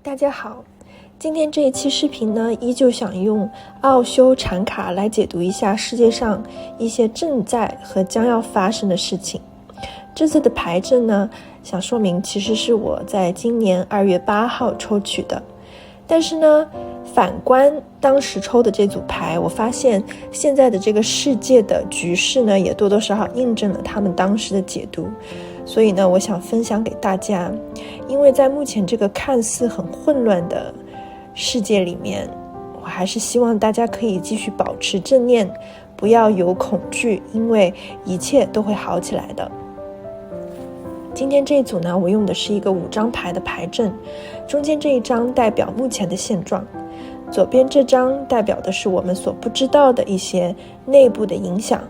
大家好，今天这一期视频呢，依旧想用奥修禅卡来解读一下世界上一些正在和将要发生的事情。这次的牌阵呢，想说明其实是我在今年2月8号抽取的，但是呢，反观当时抽的这组牌，我发现现在的这个世界的局势呢，也多多少少印证了他们当时的解读。所以呢，我想分享给大家，因为在目前这个看似很混乱的世界里面，我还是希望大家可以继续保持正念，不要有恐惧，因为一切都会好起来的。今天这一组呢，我用的是一个5张牌的牌阵，中间这一张代表目前的现状，左边这张代表的是我们所不知道的一些内部的影响，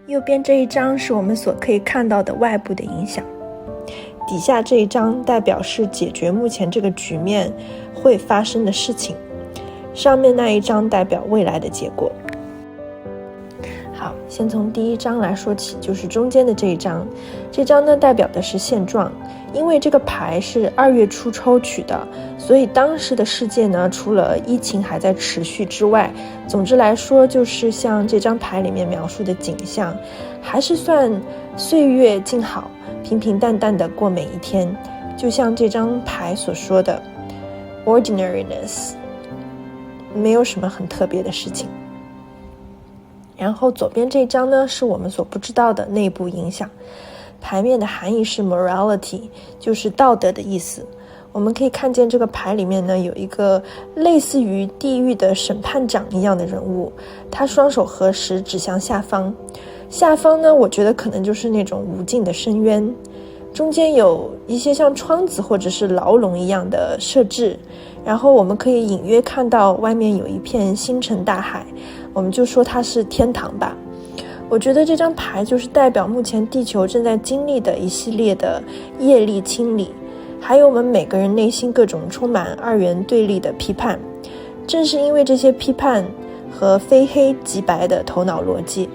右边这一张是我们所可以看到的外部的影响，底下这一张代表是解决目前这个局面会发生的事情，上面那一张代表未来的结果。好，先从第一张来说起，就是中间的这一张。这张呢代表的是现状，因为这个牌是2月初抽取的，所以当时的世界呢，除了疫情还在持续之外，总之来说就是像这张牌里面描述的景象，还是算岁月静好，平平淡淡的过每一天，就像这张牌所说的 ordinariness， 没有什么很特别的事情。然后左边这张呢，是我们所不知道的内部影响，牌面的含义是 morality， 就是道德的意思。我们可以看见这个牌里面呢，有一个类似于地狱的审判长一样的人物，他双手合十指向下方，下方呢，我觉得可能就是那种无尽的深渊，中间有一些像窗子或者是牢笼一样的设置，然后我们可以隐约看到外面有一片星辰大海，我们就说它是天堂吧。我觉得这张牌就是代表目前地球正在经历的一系列的业力清理，还有我们每个人内心各种充满二元对立的批判。正是因为这些批判和非黑即白的头脑逻辑，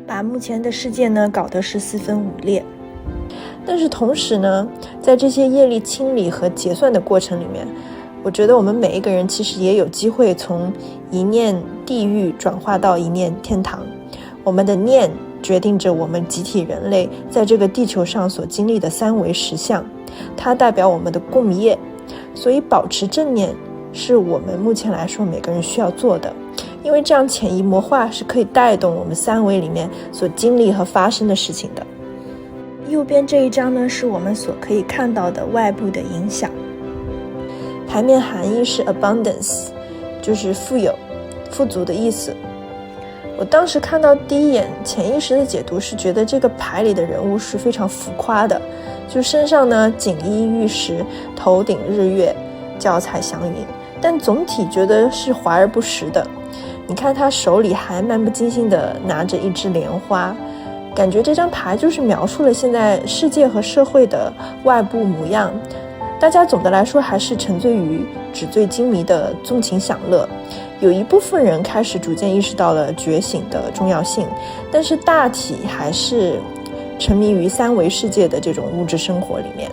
把目前的世界呢搞得是4分5裂。但是同时呢，在这些业力清理和结算的过程里面，我觉得我们每一个人其实也有机会从一念地狱转化到一念天堂。我们的念决定着我们集体人类在这个地球上所经历的3维实相，它代表我们的共业，所以保持正念是我们目前来说每个人需要做的，因为这样潜移默化是可以带动我们3维里面所经历和发生的事情的。右边这一张呢，是我们所可以看到的外部的影响，牌面含义是 abundance， 就是富有富足的意思。我当时看到第一眼潜意识的解读是觉得这个牌里的人物是非常浮夸的，就身上呢锦衣玉食，头顶日月，脚踩祥云，但总体觉得是华而不实的。你看他手里还漫不经心地拿着一支莲花，感觉这张牌就是描述了现在世界和社会的外部模样。大家总的来说还是沉醉于纸醉金迷的纵情享乐，有一部分人开始逐渐意识到了觉醒的重要性，但是大体还是沉迷于3维世界的这种物质生活里面，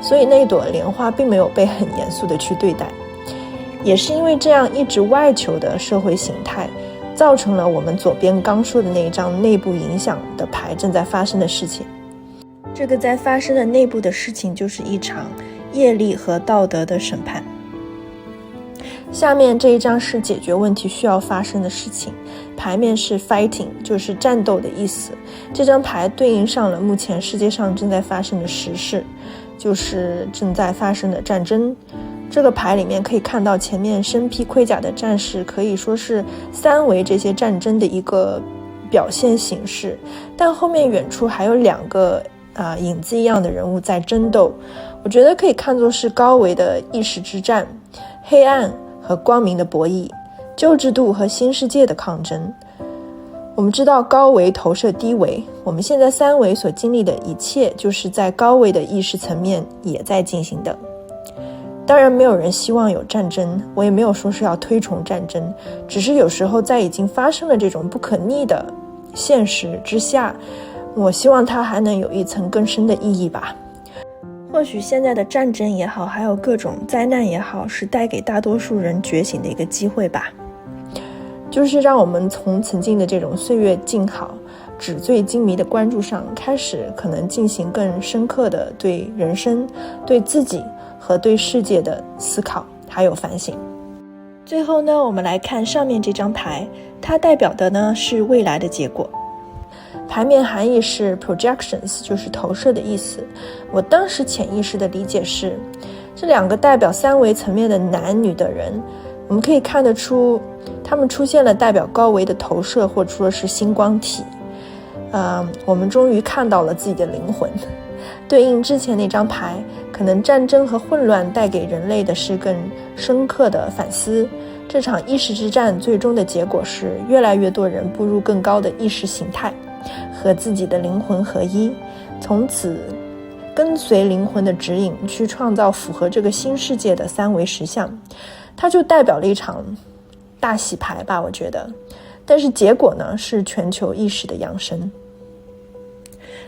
所以那朵莲花并没有被很严肃的去对待。也是因为这样一直外求的社会形态，造成了我们左边刚说的那一张内部影响的牌正在发生的事情。这个在发生的内部的事情就是一场业力和道德的审判。下面这一张是解决问题需要发生的事情，牌面是 fighting， 就是战斗的意思。这张牌对应上了目前世界上正在发生的时事，就是正在发生的战争。这个牌里面可以看到前面身披盔甲的战士可以说是3维这些战争的一个表现形式，但后面远处还有2个影子一样的人物在争斗，我觉得可以看作是高维的意识之战，黑暗和光明的博弈，旧制度和新世界的抗争。我们知道高维投射低维，我们现在3维所经历的一切就是在高维的意识层面也在进行的。当然没有人希望有战争，我也没有说是要推崇战争，只是有时候在已经发生了这种不可逆的现实之下，我希望它还能有一层更深的意义吧。或许现在的战争也好，还有各种灾难也好，是带给大多数人觉醒的一个机会吧，就是让我们从曾经的这种岁月静好、纸醉金迷的关注上，开始可能进行更深刻的对人生、对自己和对世界的思考还有反省。最后呢，我们来看上面这张牌，它代表的呢是未来的结果。牌面含义是 projections， 就是投射的意思。我当时潜意识的理解是，这两个代表三维层面的男女的人，我们可以看得出他们出现了代表高维的投射，或者说是星光体。我们终于看到了自己的灵魂。对应之前那张牌，可能战争和混乱带给人类的是更深刻的反思。这场意识之战最终的结果是，越来越多人步入更高的意识形态，和自己的灵魂合一，从此跟随灵魂的指引，去创造符合这个新世界的三维实相。它就代表了一场大洗牌吧，我觉得。但是结果呢，是全球意识的扬升。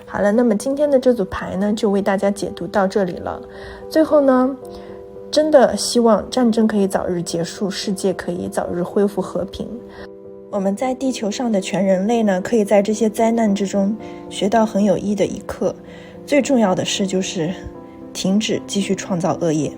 好了，那么今天的这组牌呢，就为大家解读到这里了。最后呢，真的希望战争可以早日结束，世界可以早日恢复和平。我们在地球上的全人类呢，可以在这些灾难之中学到很有益的一课。最重要的是，就是停止继续创造恶业。